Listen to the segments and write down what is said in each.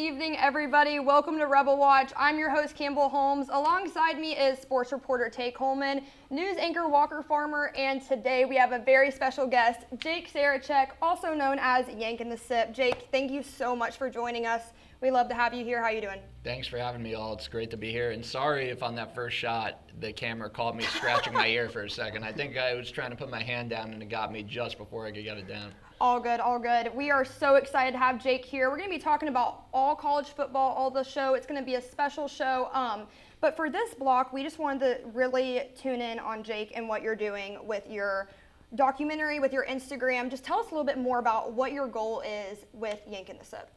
evening, everybody. Welcome to Rebelwatch. I'm your host, Campbell Holmes. Alongside me is sports reporter Taye Coleman, news anchor Walker Farmer, and today we have a very special guest, Jake Sarachek, also known as Yank in the Sip. Jake, thank you so much for joining us. We love to have you here. How you doing? Thanks for having me all. It's great to be here. And sorry if on that first shot, the camera caught me scratching my ear for a second. I think I was trying to put my hand down and it got me just before I could get it down. All good, all good. We are so excited to have Jake here. We're going to be talking about all college football, all the show. It's going to be a special show. But for this block, we just wanted to really tune in on Jake and what you're doing with your documentary, with your Instagram. Just tell us a little bit more about what your goal is with Yank in the Sip.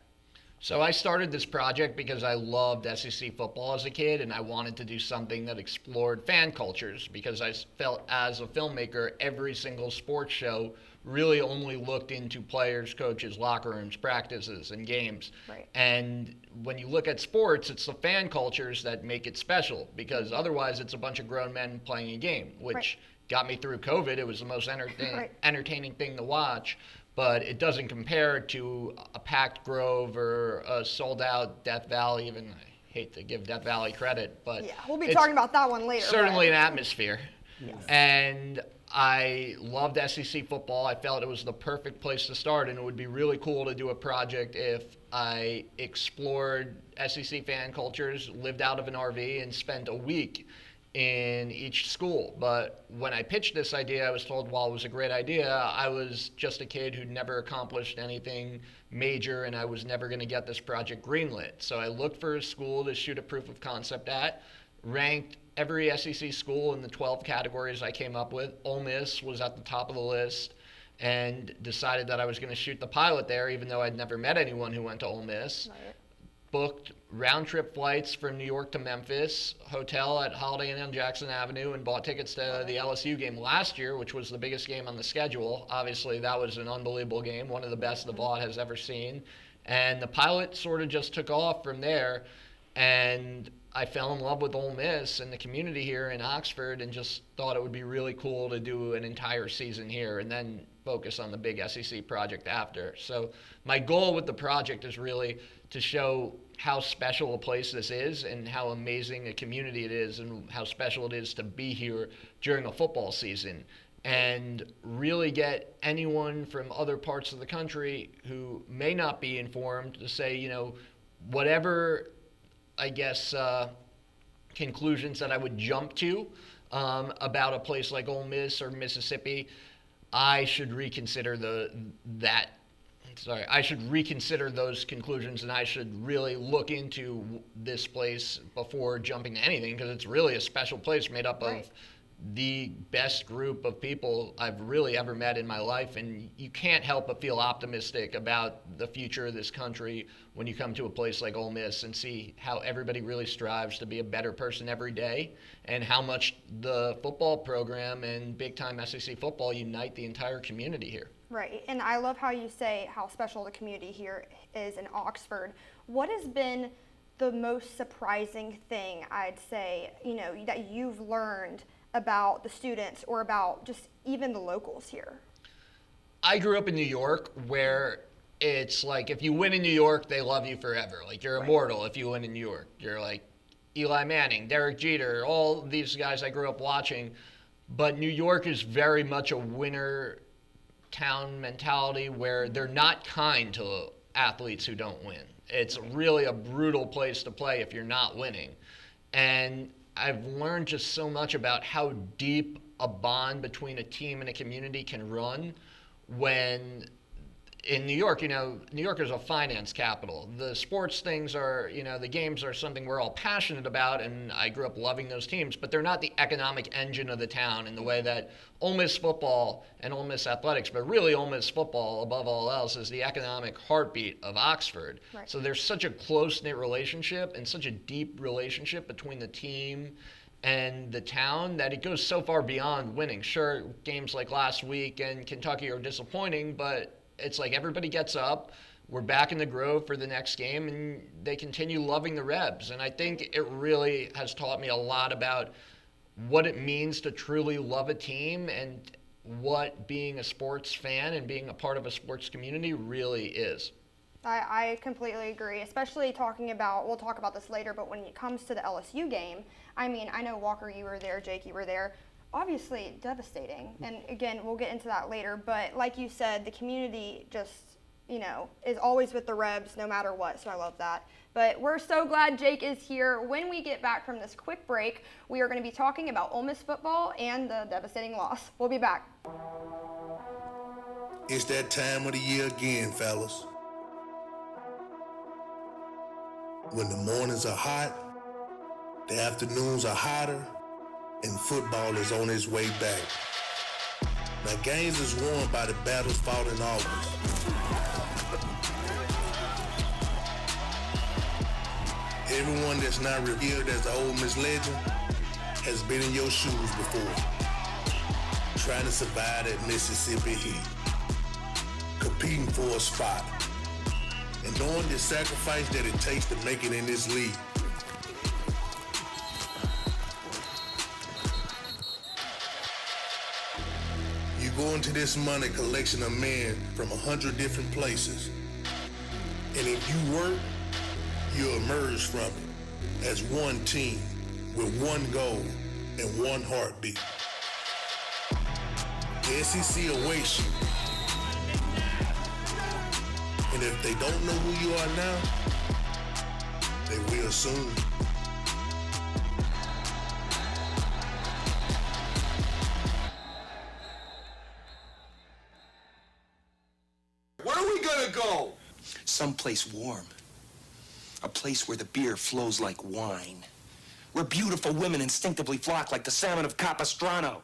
So I started this project because I loved SEC football as a kid, and I wanted to do something that explored fan cultures because I felt as a filmmaker, every single sports show really only looked into players, coaches, locker rooms, practices, and games. Right. And when you look at sports, it's the fan cultures that make it special because otherwise it's a bunch of grown men playing a game, which got me through COVID. It was the most entertaining thing to watch. But it doesn't compare to a packed Grove or a sold-out Death Valley. Even I hate to give Death Valley credit, but yeah, we'll be talking about that one later. Certainly an atmosphere. Yes. And I loved SEC football. I felt it was the perfect place to start, and it would be really cool to do a project if I explored SEC fan cultures, lived out of an RV, and spent a week in each school. But when I pitched this idea, I was told while it was a great idea, I was just a kid who'd never accomplished anything major and I was never going to get this project greenlit. So I looked for a school to shoot a proof of concept at, ranked every SEC school in the 12 categories I came up with. Ole Miss was at the top of the list and decided that I was going to shoot the pilot there even though I'd never met anyone who went to Ole Miss. Right. Booked round-trip flights from New York to Memphis, hotel at Holiday Inn on Jackson Avenue, and bought tickets to the LSU game last year, which was the biggest game on the schedule. Obviously, that was an unbelievable game, one of the best the Vaught has ever seen. And the pilot sort of just took off from there, and I fell in love with Ole Miss and the community here in Oxford and just thought it would be really cool to do an entire season here and then focus on the big SEC project after. So my goal with the project is really to show how special a place this is and how amazing a community it is and how special it is to be here during a football season and really get anyone from other parts of the country who may not be informed to say, you know, whatever, I guess, conclusions that I would jump to about a place like Ole Miss or Mississippi, I should reconsider I should reconsider those conclusions and I should really look into this place before jumping to anything because it's really a special place made up of the best group of people I've really ever met in my life, and you can't help but feel optimistic about the future of this country when you come to a place like Ole Miss and see how everybody really strives to be a better person every day and how much the football program and big-time SEC football unite the entire community here. Right, and I love how you say how special the community here is in Oxford. What has been the most surprising thing, I'd say, you know, that you've learned about the students or about just even the locals here? I grew up in New York where it's like if you win in New York, they love you forever. Like you're immortal if you win in New York. You're like Eli Manning, Derek Jeter, all these guys I grew up watching. But New York is very much a winner town mentality where they're not kind to athletes who don't win. It's really a brutal place to play if you're not winning. And I've learned just so much about how deep a bond between a team and a community can run when in New York, you know, New York is a finance capital. The sports things are, you know, the games are something we're all passionate about, and I grew up loving those teams, but they're not the economic engine of the town in the way that Ole Miss football and Ole Miss athletics, but really Ole Miss football above all else is the economic heartbeat of Oxford. Right. So there's such a close-knit relationship and such a deep relationship between the team and the town that it goes so far beyond winning. Sure, games like last week and Kentucky are disappointing, but it's like everybody gets up, we're back in the Grove for the next game, and they continue loving the Rebs. And I think it really has taught me a lot about what it means to truly love a team and what being a sports fan and being a part of a sports community really is. I completely agree, especially talking about, we'll talk about this later, but when it comes to the LSU game, I mean, I know Walker, you were there, Jake, you were there. Obviously devastating. And again, we'll get into that later, but like you said, the community just, you know, is always with the Rebs no matter what, so I love that. But we're so glad Jake is here. When we get back from this quick break, we are going to be talking about Ole Miss football and the devastating loss. We'll be back. It's that time of the year again, fellas. When the mornings are hot, the afternoons are hotter, and football is on its way back. Now, games is won by the battles fought in August. Everyone that's not revered as the Ole Miss legend has been in your shoes before, trying to survive that Mississippi heat, competing for a spot, and knowing the sacrifice that it takes to make it in this league. You go into this money collection of men from 100 different places, and if you work, you emerge from it as one team with one goal and one heartbeat. The SEC awaits you. And if they don't know who you are now, they will soon. Where are we gonna go? Someplace warm. A place where the beer flows like wine. Where beautiful women instinctively flock like the salmon of Capistrano.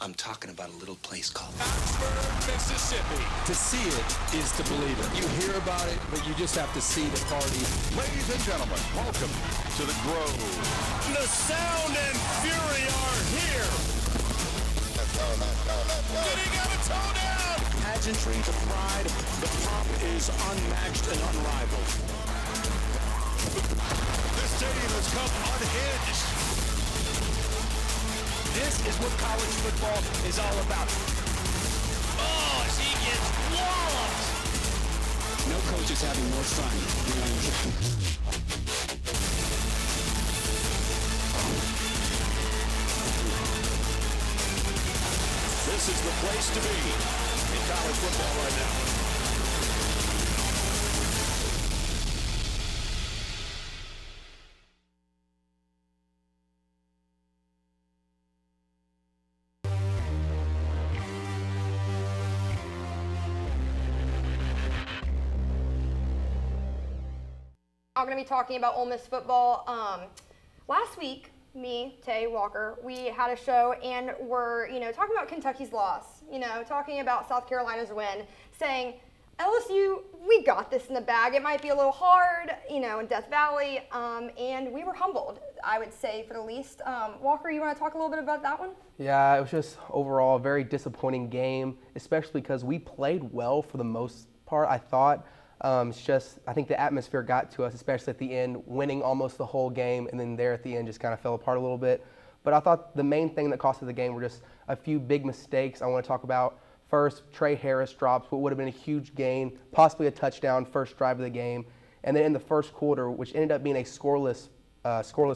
I'm talking about a little place called Oxford, Mississippi. To see it is to believe it. You hear about it, but you just have to see the party. Ladies and gentlemen, welcome to the Grove. The sound and fury are here. Did he get a toe down? pageantry, the pride, the pomp is unmatched and unrivaled. This stadium has come unhinged. This is what college football is all about. Oh, as he gets walloped. No coach is having more fun than This is the place to be in college football right now. I'm going to be talking about Ole Miss football. Last week, me, Taye, Walker, we had a show and we're, talking about Kentucky's loss, talking about South Carolina's win, saying, LSU, we got this in the bag. It might be a little hard, in Death Valley, and we were humbled, I would say, for the least. Walker, you want to talk a little bit about that one? Yeah, it was just overall a very disappointing game, especially because we played well for the most part, I thought. It's just, I think the atmosphere got to us, especially at the end, winning almost the whole game, and then there at the end just kind of fell apart a little bit. But I thought the main thing that cost us the game were just a few big mistakes I want to talk about. First, Trey Harris drops what would have been a huge gain, possibly a touchdown, first drive of the game. And then in the first quarter, which ended up being a scoreless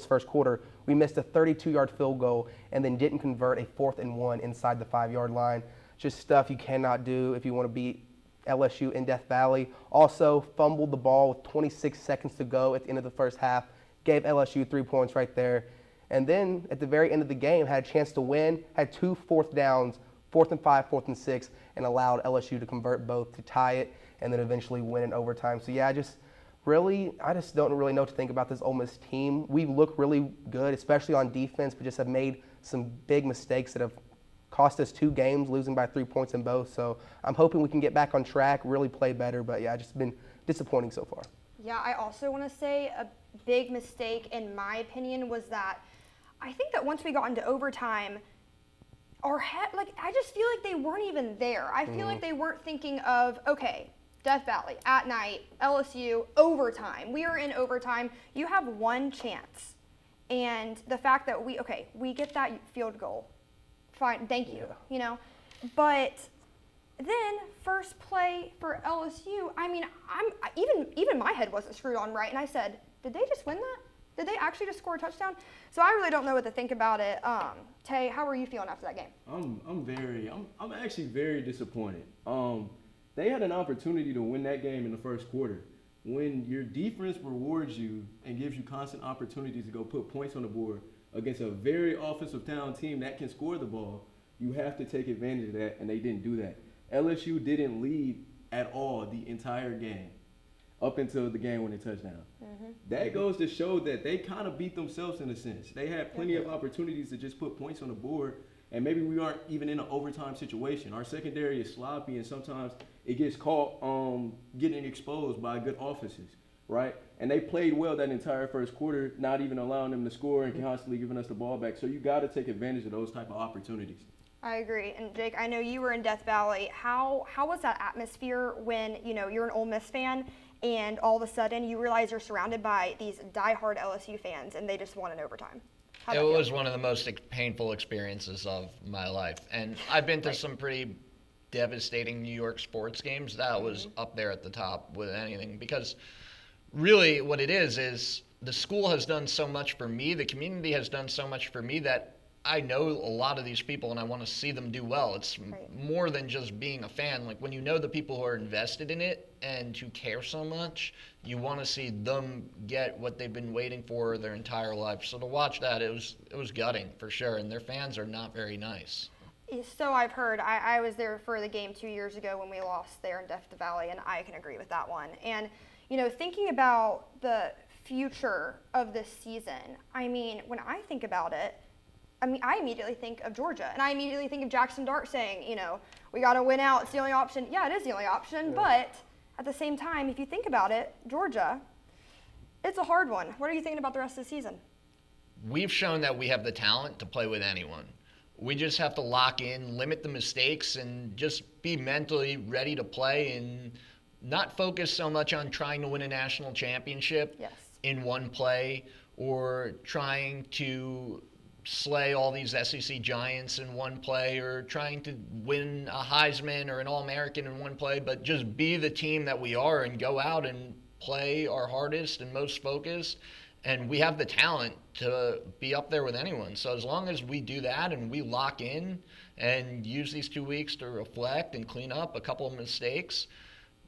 first quarter, we missed a 32-yard field goal and then didn't convert a 4th and 1 inside the 5-yard line. Just stuff you cannot do if you want to beat LSU in Death Valley. Also fumbled the ball with 26 seconds to go at the end of the first half, gave LSU 3 points right there. And then at the very end of the game, had a chance to win, had 2 fourth downs, 4th and 5, 4th and 6, and allowed LSU to convert both to tie it and then eventually win in overtime. So yeah, I just don't really know what to think about this Ole Miss team. We look really good, especially on defense, but just have made some big mistakes that have cost us 2 games, losing by 3 points in both. So I'm hoping we can get back on track, really play better. But yeah, just been disappointing so far. Yeah, I also want to say a big mistake, in my opinion, was that I think that once we got into overtime, I just feel like they weren't even there. I feel like they weren't thinking of, okay, Death Valley, at night, LSU, overtime. We are in overtime. You have one chance. And the fact that we get that field goal. Fine, thank you, But then first play for LSU. I mean, even my head wasn't screwed on right, and I said, did they just win that? Did they actually just score a touchdown? So I really don't know what to think about it. Tay, how were you feeling after that game? I'm actually very disappointed. They had an opportunity to win that game in the first quarter. When your defense rewards you and gives you constant opportunities to go put points on the board against a very offensive talented team that can score the ball, you have to take advantage of that, and they didn't do that. LSU didn't lead at all the entire game up until the game-winning touchdown. That goes to show that they kind of beat themselves in a sense. They had plenty of opportunities to just put points on the board, and maybe we aren't even in an overtime situation. Our secondary is sloppy, and sometimes it gets caught getting exposed by good offenses, right? And they played well that entire first quarter, not even allowing them to score and constantly giving us the ball back. So you got to take advantage of those type of opportunities. I agree. And Jake, I know you were in Death Valley. How was that atmosphere when, you're an Ole Miss fan and all of a sudden you realize you're surrounded by these diehard LSU fans and they just won in overtime? It was one of the most painful experiences of my life. And I've been to some pretty devastating New York sports games. That was up there at the top with anything, because really what it is the school has done so much for me, the community has done so much for me that I know a lot of these people and I want to see them do well. It's more than just being a fan. Like when you know the people who are invested in it and who care so much, you want to see them get what they've been waiting for their entire life. So to watch that, it was gutting for sure. And their fans are not very nice. So I've heard. I was there for the game 2 years ago when we lost there in Death Valley, and I can agree with that one. And, thinking about the future of this season, I mean, when I think about it, I immediately think of Georgia, and I immediately think of Jackson Dart saying, we got to win out. It's the only option. Yeah, it is the only option, but at the same time, if you think about it, Georgia, it's a hard one. What are you thinking about the rest of the season? We've shown that we have the talent to play with anyone. We just have to lock in, limit the mistakes, and just be mentally ready to play and not focus so much on trying to win a national championship in one play or trying to slay all these SEC giants in one play or trying to win a Heisman or an All-American in one play, but just be the team that we are and go out and play our hardest and most focused. And we have the talent to be up there with anyone. So as long as we do that and we lock in and use these 2 weeks to reflect and clean up a couple of mistakes,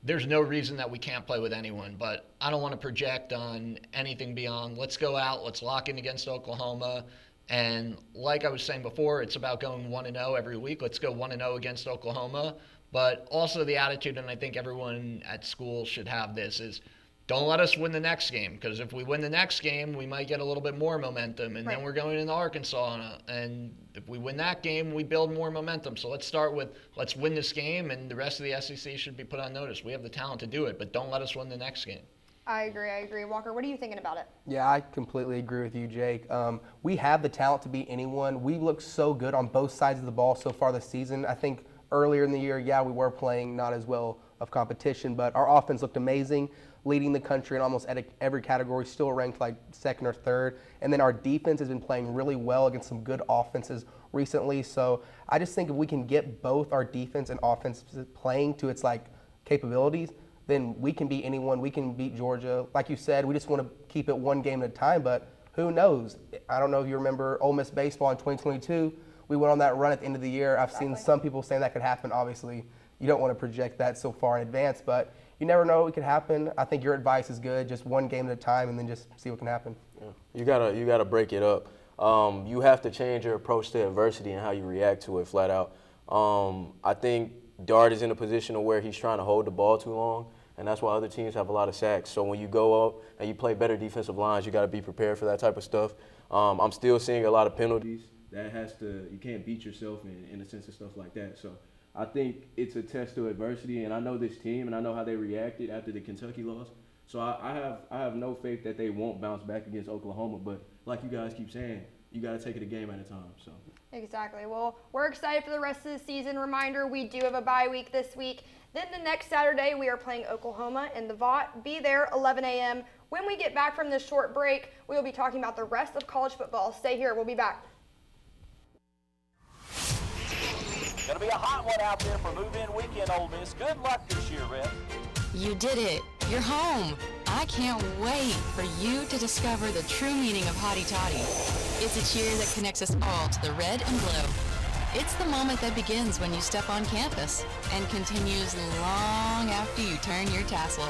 there's no reason that we can't play with anyone. But I don't want to project on anything beyond let's go out, let's lock in against Oklahoma. And like I was saying before, it's about going 1-0 every week. Let's go 1-0 against Oklahoma. But also the attitude, and I think everyone at school should have this, is don't let us win the next game, because if we win the next game, we might get a little bit more momentum, and then we're going into Arkansas, and if we win that game, we build more momentum. So let's start with let's win this game, and the rest of the SEC should be put on notice. We have the talent to do it, but don't let us win the next game. I agree. Walker, what are you thinking about it? Yeah, I completely agree with you, Jake. We have the talent to beat anyone. We look so good on both sides of the ball so far this season. I think earlier in the year, we were playing not as well of competition, but our offense looked amazing, leading the country in almost every category, still ranked like second or third. And then our defense has been playing really well against some good offenses recently. So I just think if we can get both our defense and offense playing to its capabilities, then we can beat anyone. We can beat Georgia. Like you said, we just want to keep it one game at a time, but who knows? I don't know if you remember Ole Miss baseball in 2022. We went on that run at the end of the year. I've seen some people saying that could happen. Obviously, you don't want to project that so far in advance, but you never know what could happen. I think your advice is good. Just one game at a time and then just see what can happen. Yeah. You gotta break it up. You have to change your approach to adversity and how you react to it flat out. I think Dart is in a position of where he's trying to hold the ball too long, and that's why other teams have a lot of sacks. So when you go up and you play better defensive lines, you got to be prepared for that type of stuff. I'm still seeing a lot of penalties. You can't beat yourself in a sense of stuff like that. So I think it's a test to adversity, and I know this team, and I know how they reacted after the Kentucky loss. So I have no faith that they won't bounce back against Oklahoma. But like you guys keep saying, you got to take it a game at a time. So exactly. Well, we're excited for the rest of the season. Reminder, we do have a bye week this week. Then the next Saturday, we are playing Oklahoma in the Vaught. Be there, 11 a.m. When we get back from this short break, we will be talking about the rest of college football. Stay here. We'll be back. Gonna be a hot one out there for move-in weekend, Ole Miss. Good luck this year, Red. You did it. You're home. I can't wait for you to discover the true meaning of Hotty Toddy. It's a cheer that connects us all to the red and blue. It's the moment that begins when you step on campus and continues long after you turn your tassel.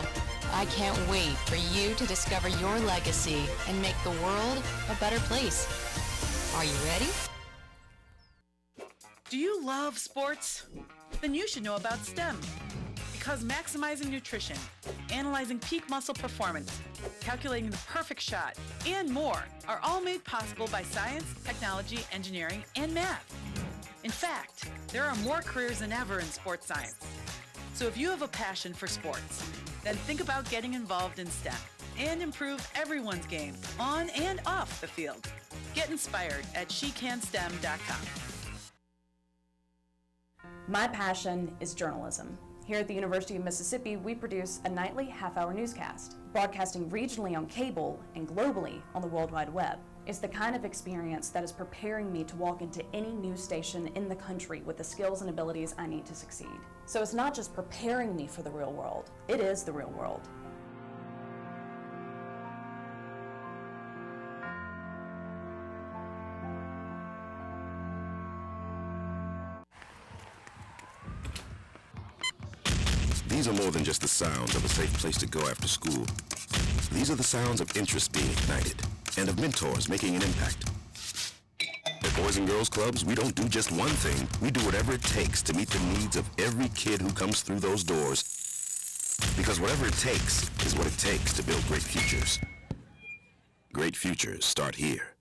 I can't wait for you to discover your legacy and make the world a better place. Are you ready? Do you love sports? Then you should know about STEM. Because maximizing nutrition, analyzing peak muscle performance, calculating the perfect shot, and more are all made possible by science, technology, engineering, and math. In fact, there are more careers than ever in sports science. So if you have a passion for sports, then think about getting involved in STEM and improve everyone's game on and off the field. Get inspired at SheCanSTEM.com. My passion is journalism. Here at the University of Mississippi, we produce a nightly half-hour newscast, broadcasting regionally on cable and globally on the World Wide Web. It's the kind of experience that is preparing me to walk into any news station in the country with the skills and abilities I need to succeed. So it's not just preparing me for the real world, it is the real world. These are more than just the sounds of a safe place to go after school. These are the sounds of interest being ignited and of mentors making an impact. At Boys and Girls Clubs, we don't do just one thing. We do whatever it takes to meet the needs of every kid who comes through those doors. Because whatever it takes is what it takes to build great futures. Great futures start here.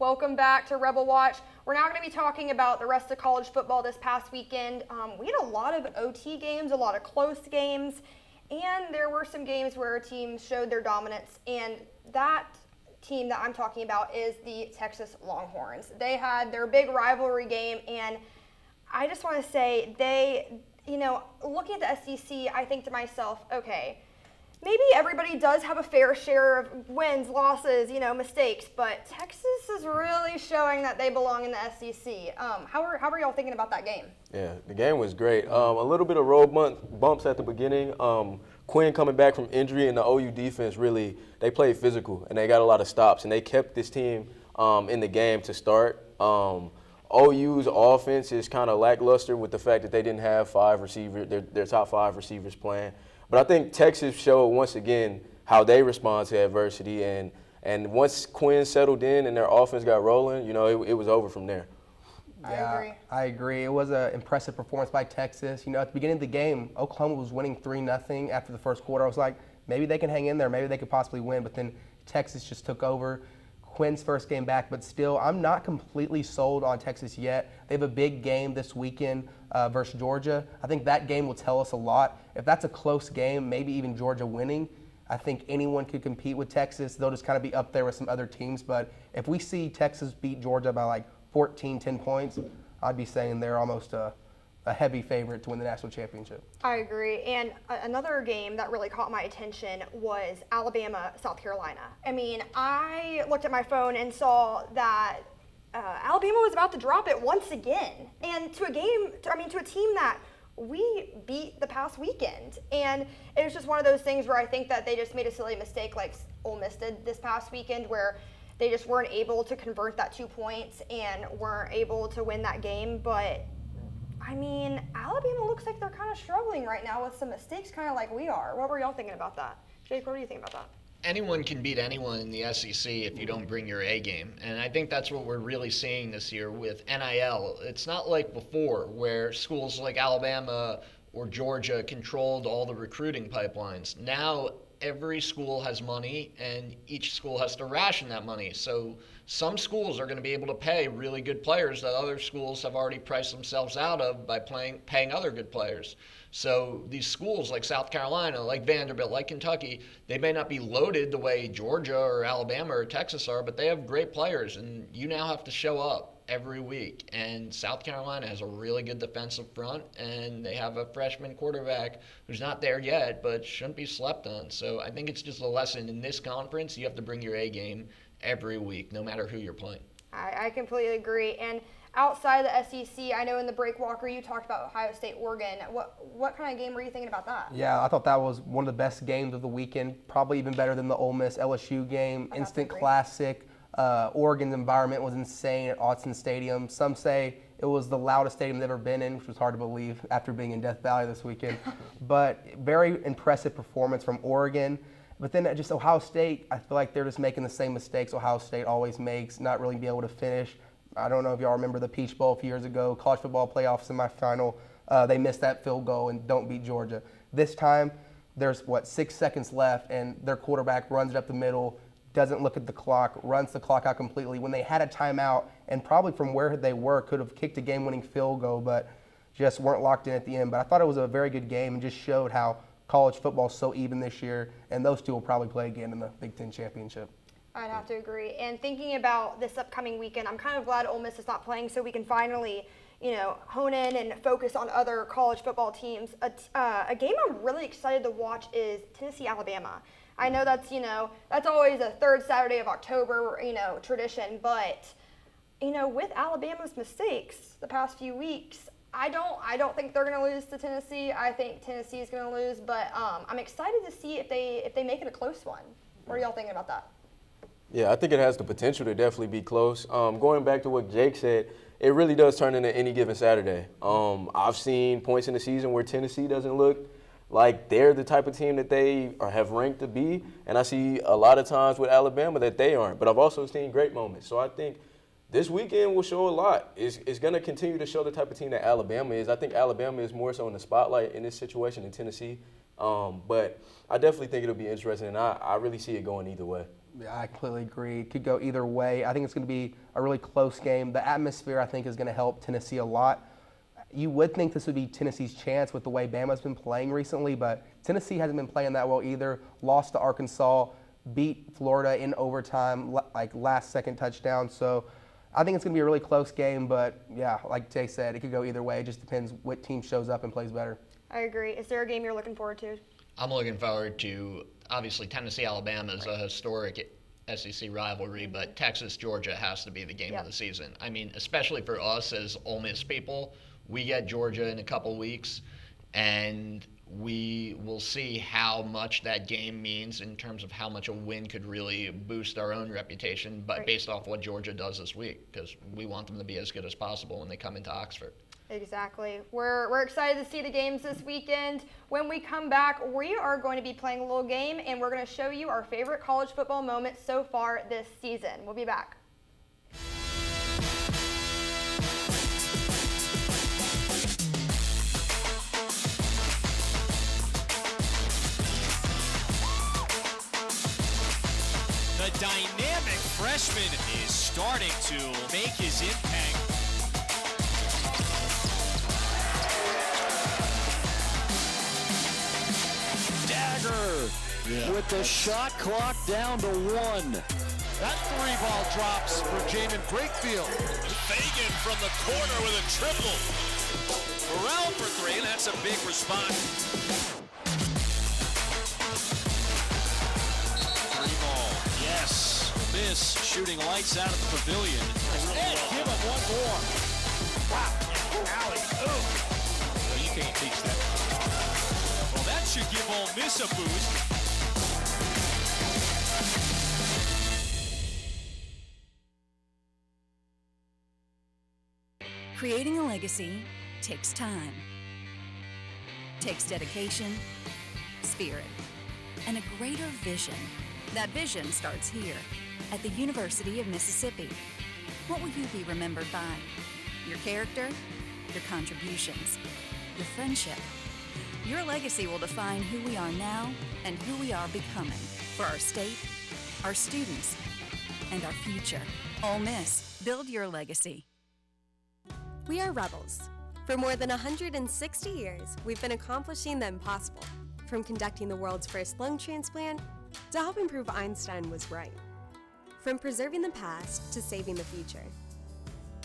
Welcome back to Rebelwatch. We're now going to be talking about the rest of college football this past weekend. We had a lot of OT games, a lot of close games, and there were some games where teams showed their dominance, and that team that I'm talking about is the Texas Longhorns. They had their big rivalry game, and I just want to say looking at the SEC, I think to myself, okay, maybe everybody does have a fair share of wins, losses, mistakes, but Texas is really showing that they belong in the SEC. How are y'all thinking about that game? Yeah, the game was great. A little bit of road bumps at the beginning. Quinn coming back from injury, and the OU defense really, they played physical, and they got a lot of stops, and they kept this team in the game to start. OU's offense is kind of lackluster with the fact that they didn't have their top 5 receivers playing. But I think Texas showed once again how they respond to adversity, and once Quinn settled in and their offense got rolling, it was over from there. Yeah, I agree. It was an impressive performance by Texas. At the beginning of the game, Oklahoma was winning 3-0 after the first quarter. I was like, maybe they can hang in there, maybe they could possibly win, but then Texas just took over. Quinn's first game back, but still, I'm not completely sold on Texas yet. They have a big game this weekend versus Georgia. I think that game will tell us a lot. If that's a close game, maybe even Georgia winning, I think anyone could compete with Texas. They'll just kind of be up there with some other teams. But if we see Texas beat Georgia by like 10 points, I'd be saying they're almost a heavy favorite to win the national championship. I agree. And another game that really caught my attention was Alabama, South Carolina. I mean, I looked at my phone and saw that Alabama was about to drop it once again. And to a team that we beat the past weekend. And it was just one of those things where I think that they just made a silly mistake like Ole Miss did this past weekend, where they just weren't able to convert that 2 points and weren't able to win that game. But I mean, Alabama looks like they're kind of struggling right now with some mistakes, kind of like we are. What were y'all thinking about that? Jake, what do you think about that? Anyone can beat anyone in the SEC if you don't bring your A game. And I think that's what we're really seeing this year with NIL. It's not like before where schools like Alabama or Georgia controlled all the recruiting pipelines. Now every school has money, and each school has to ration that money. So some schools are going to be able to pay really good players that other schools have already priced themselves out of by paying other good players. So these schools like South Carolina, like Vanderbilt, like Kentucky, they may not be loaded the way Georgia or Alabama or Texas are, but they have great players, and you now have to show up. every week. And South Carolina has a really good defensive front, and they have a freshman quarterback who's not there yet, but shouldn't be slept on. So I think it's just a lesson in this conference. You have to bring your A game every week, no matter who you're playing. I completely agree. And outside the SEC, I know in the break, Walker, you talked about Ohio State, Oregon. What kind of game were you thinking about that? Yeah, I thought that was one of the best games of the weekend, probably even better than the Ole Miss LSU game. Instant classic. Oregon's environment was insane at Autzen Stadium. Some say it was the loudest stadium they've ever been in, which was hard to believe after being in Death Valley this weekend. But very impressive performance from Oregon. But then just Ohio State, I feel like they're just making the same mistakes Ohio State always makes, not really being able to finish. I don't know if y'all remember the Peach Bowl a few years ago, college football playoff semifinal. They missed that field goal and don't beat Georgia. This time, there's, 6 seconds left, and their quarterback runs it up the middle, doesn't look at the clock, runs the clock out completely. When they had a timeout, and probably from where they were, could have kicked a game-winning field goal, but just weren't locked in at the end. But I thought it was a very good game and just showed how college football is so even this year, and those two will probably play again in the Big Ten championship. I'd have to agree. And thinking about this upcoming weekend, I'm kind of glad Ole Miss is not playing so we can finally, hone in and focus on other college football teams. A game I'm really excited to watch is Tennessee-Alabama. I know that's always a third Saturday of October, tradition, but, with Alabama's mistakes the past few weeks, I don't think they're going to lose to Tennessee. I think Tennessee is going to lose, but I'm excited to see if they make it a close one. What are y'all thinking about that? Yeah, I think it has the potential to definitely be close. Going back to what Jake said, it really does turn into any given Saturday. I've seen points in the season where Tennessee doesn't look like they're the type of team that they have ranked to be, and I see a lot of times with Alabama that they aren't. But I've also seen great moments. So I think this weekend will show a lot. It's going to continue to show the type of team that Alabama is. I think Alabama is more so in the spotlight in this situation than Tennessee. But I definitely think it'll be interesting, and I really see it going either way. Yeah, I completely agree. It could go either way. I think it's going to be a really close game. The atmosphere, I think, is going to help Tennessee a lot. You would think this would be Tennessee's chance with the way Bama's been playing recently, but Tennessee hasn't been playing that well either. Lost to Arkansas, beat Florida in overtime, last-second touchdown. So I think it's going to be a really close game, but, yeah, like Jay said, it could go either way. It just depends what team shows up and plays better. I agree. Is there a game you're looking forward to? I'm looking forward to, obviously, Tennessee-Alabama is a historic SEC rivalry, but Texas-Georgia has to be the game of the season. I mean, especially for us as Ole Miss people, we get Georgia in a couple weeks, and we will see how much that game means in terms of how much a win could really boost our own reputation, but based off what Georgia does this week, because we want them to be as good as possible when they come into Oxford. Exactly. We're excited to see the games this weekend. When we come back, we are going to be playing a little game, and we're going to show you our favorite college football moments so far this season. We'll be back. The dynamic freshman is starting to make his impact. With the shot clock down to 1. That 3-ball drops for Jamin Brakefield. Fagan from the corner with a triple. Burrell for 3, and that's a big response. 3-ball, yes. Miss shooting lights out of the pavilion. And give him one more. Wow, alley-oop. Well, you can't teach that. Well, that should give Ole Miss a boost. Creating a legacy takes time, takes dedication, spirit, and a greater vision. That vision starts here at the University of Mississippi. What will you be remembered by? Your character, your contributions, your friendship. Your legacy will define who we are now and who we are becoming for our state, our students, and our future. Ole Miss, build your legacy. We are rebels. For more than 160 years, we've been accomplishing the impossible, from conducting the world's first lung transplant to helping prove Einstein was right. From preserving the past to saving the future.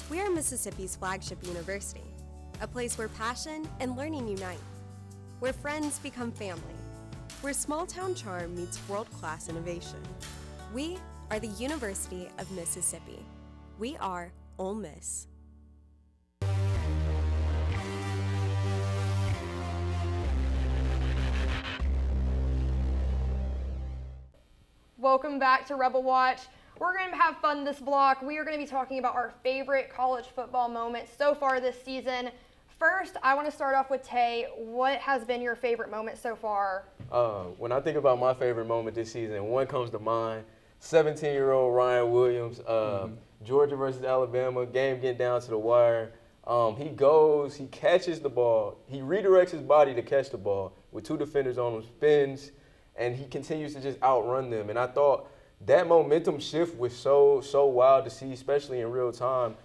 We are Mississippi's flagship university, a place where passion and learning unite, where friends become family, where small-town charm meets world-class innovation. We are the University of Mississippi. We are Ole Miss. Welcome back to Rebelwatch. We're going to have fun this block. We are going to be talking about our favorite college football moments so far this season. First, I want to start off with Taye. What has been your favorite moment so far? When I think about my favorite moment this season, one comes to mind. 17-year-old Ryan Williams, Georgia versus Alabama, game getting down to the wire. He catches the ball. He redirects his body to catch the ball with two defenders on him, spins, and he continues to just outrun them. And I thought that momentum shift was so wild to see, especially in real time,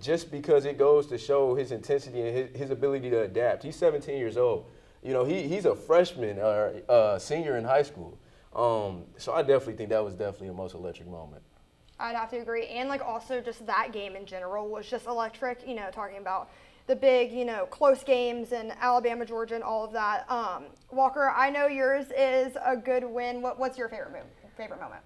just because it goes to show his intensity and his ability to adapt. He's 17 years old. You know, he's a freshman or senior in high school. So I definitely think that was definitely a most electric moment. I'd have to agree. And like also just that game in general was just electric, you know, talking about the big, you know, close games and Alabama, Georgia, and all of that. Walker, I know yours is a good win. What's your favorite moment?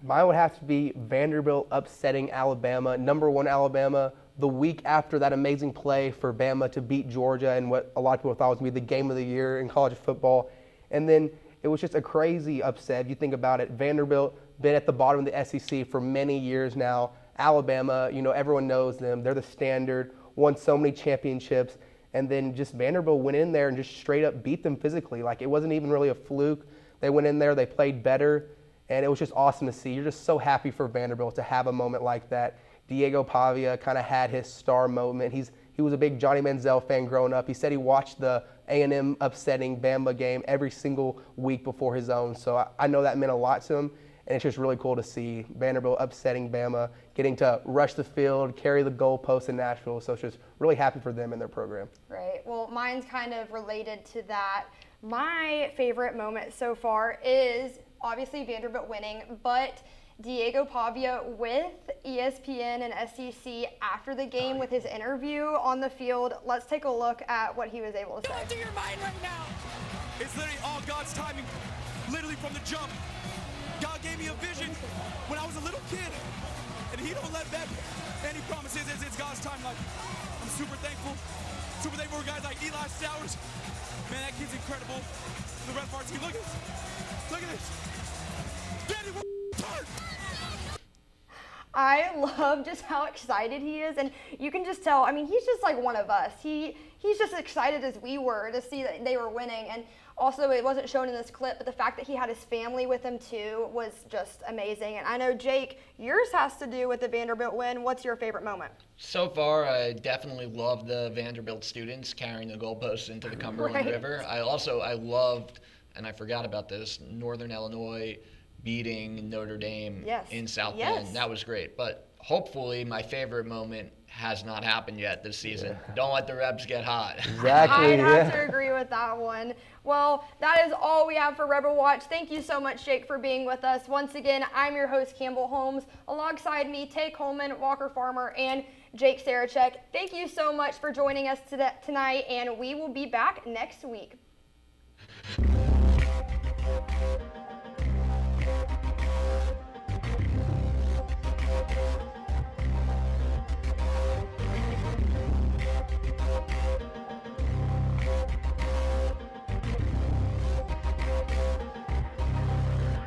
Mine would have to be Vanderbilt upsetting Alabama, #1 Alabama, the week after that amazing play for Bama to beat Georgia and what a lot of people thought was going to be the game of the year in college football. And then it was just a crazy upset. If you think about it, Vanderbilt been at the bottom of the SEC for many years now. Alabama, you know, everyone knows them. They're the standard, won so many championships. And then just Vanderbilt went in there and just straight up beat them physically. Like, it wasn't even really a fluke. They went in there, they played better, and it was just awesome to see. You're just so happy for Vanderbilt to have a moment like that. Diego Pavia kind of had his star moment. He was a big Johnny Manziel fan growing up. He said he watched the A&M upsetting Bama game every single week before his own. So I know that meant a lot to him, and it's just really cool to see Vanderbilt upsetting Bama, getting to rush the field, carry the goalposts in Nashville. So it's just really happy for them and their program. Right. Well, mine's kind of related to that. My favorite moment so far is obviously Vanderbilt winning, but Diego Pavia with ESPN and SEC after the game with his interview on the field. Let's take a look at what he was able to say. Go into your mind right now. It's literally all God's timing, literally from the jump. God gave me a vision when I was a little kid, and he don't let that any promises. It's God's time. Like, I'm super thankful for guys like Eli Stowers. Man, that kid's incredible. The rest of our team, look at this. Look at this. Danny, I love just how excited he is, and you can just tell, I mean, he's just like one of us. He's just excited as we were to see that they were winning, and also it wasn't shown in this clip, but the fact that he had his family with him too was just amazing. And I know, Jake, yours has to do with the Vanderbilt win. What's your favorite moment? So far, I definitely love the Vanderbilt students carrying the goalposts into the Cumberland River. I loved, and I forgot about this, Northern Illinois beating Notre Dame in South Bend. That was great. But hopefully my favorite moment has not happened yet this season. Don't let the Rebs get hot. Exactly. I'd have to agree with that one. Well, that is all we have for Rebelwatch. Thank you so much, Jake, for being with us. Once again, I'm your host, Campbell Holmes. Alongside me, Taye Coleman, Walker Farmer, and Jake Sarachek. Thank you so much for joining us tonight, and we will be back next week.